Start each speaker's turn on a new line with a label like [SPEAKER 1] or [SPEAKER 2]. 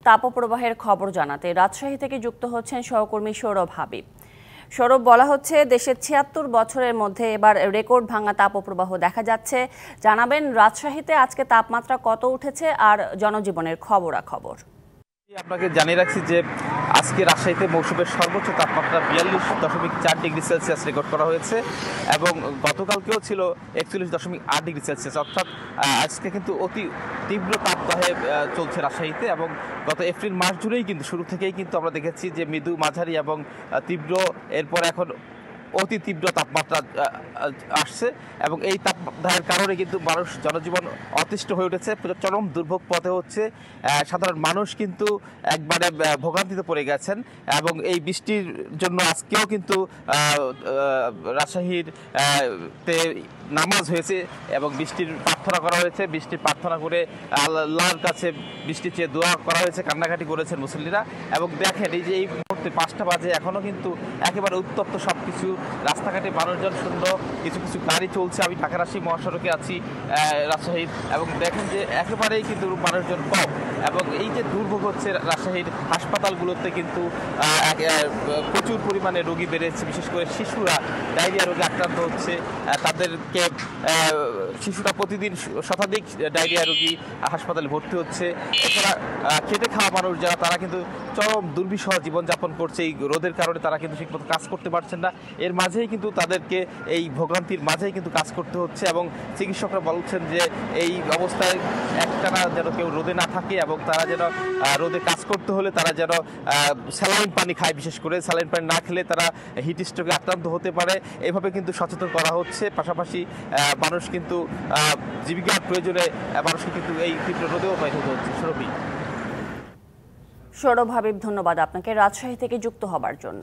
[SPEAKER 1] তাপপ্রবাহের খবর জানাতে রাজশাহী থেকে যুক্ত হচ্ছেন সহকর্মী সৌরভ হাবিব। সৌরভ, বলা হচ্ছে দেশের ৭৬ বছরের মধ্যে এবার রেকর্ড ভাঙা তাপপ্রবাহ দেখা যাচ্ছে। জানাবেন রাজশাহীতে আজকে তাপমাত্রা কত উঠেছে আর জনজীবনের খবরাখবর।
[SPEAKER 2] আপনাকে জানিয়ে রাখছি যে আজকে রাজশাহীতে মৌসুমের সর্বোচ্চ তাপমাত্রা ৪২.৪ ডিগ্রি সেলসিয়াস রেকর্ড করা হয়েছে এবং গতকালকেও ছিল ৪১.৮ ডিগ্রি সেলসিয়াস। অর্থাৎ আজকে কিন্তু অতি তীব্র তাপদাহে চলছে রাজশাহীতে এবং গত এপ্রিল মাস জুড়েই কিন্তু শুরু থেকেই কিন্তু আমরা দেখেছি যে মৃদু, মাঝারি এবং তীব্র, এরপর এখন অতি তীব্র তাপমাত্রা আসছে এবং এই তাপদাহের কারণে কিন্তু মানুষ জনজীবন অতিষ্ঠ হয়ে উঠেছে, চরম দুর্ভোগ পথে হচ্ছে। সাধারণ মানুষ কিন্তু একবারে ভোগান্তিতে পড়ে গেছেন এবং এই বৃষ্টির জন্য আজকেও কিন্তু রাজশাহীর তে নামাজ হয়েছে এবং বৃষ্টির প্রার্থনা করা হয়েছে। বৃষ্টির প্রার্থনা করে আল্লাহর কাছে বৃষ্টি চেয়ে দোয়া করা হয়েছে, কান্নাকাটি করেছেন মুসল্লিরা। এবং দেখেন এই যে এই মুহূর্তে ৫টা বাজে, এখনো কিন্তু একেবারে উত্তপ্ত সবকিছু, রাস্তাঘাটে মানুষজন শূন্য, কিছু কিছু গাড়ি চলছে। আমি ঢাকা রাজশাহী মহাসড়কে আছি রাজশাহীর, এবং দেখেন যে একেবারেই কিন্তু মানুষজন কম এবং এই যে দুর্ভোগ হচ্ছে রাজশাহীর হাসপাতালগুলোতে কিন্তু প্রচুর পরিমাণে রোগী বেড়েছে। বিশেষ করে শিশুরা ডায়রিয়া রোগে আক্রান্ত হচ্ছে, তাদেরকে শিশুরা প্রতিদিন শতাধিক ডায়রিয়া রোগী হাসপাতালে ভর্তি হচ্ছে। এছাড়া খেটে খাওয়া মানুষ যারা, তারা কিন্তু চরম দুর্বিষহ জীবনযাপন করছে। এই রোদের কারণে তারা কিন্তু ঠিকমতো কাজ করতে পারছেন না। এর মাঝেই কিন্তু তাদেরকে এই ভোগান্তির মাঝেই কিন্তু কাজ করতে হচ্ছে এবং চিকিৎসকরা বলছেন যে এই অবস্থায় একটানা যেন কেউ রোদে না থাকে এবং তারা যেন রোদে কাজ করতে হলে তারা যেন স্যালাইন পানি খায়। বিশেষ করে স্যালাইন পানি না খেলে তারা হিট স্ট্রোকে আক্রান্ত হতে পারে। এভাবে কিন্তু সচেতন করা হচ্ছে। পাশাপাশি মানুষ কিন্তু জীবিকার প্রয়োজনে মানুষকে কিন্তু এই তীব্র রোদেও বাইরে হতে হচ্ছে।
[SPEAKER 1] সৌরভ হাবিব, ধন্যবাদ আপনাকে রাজশাহী থেকে যুক্ত হবার জন্য।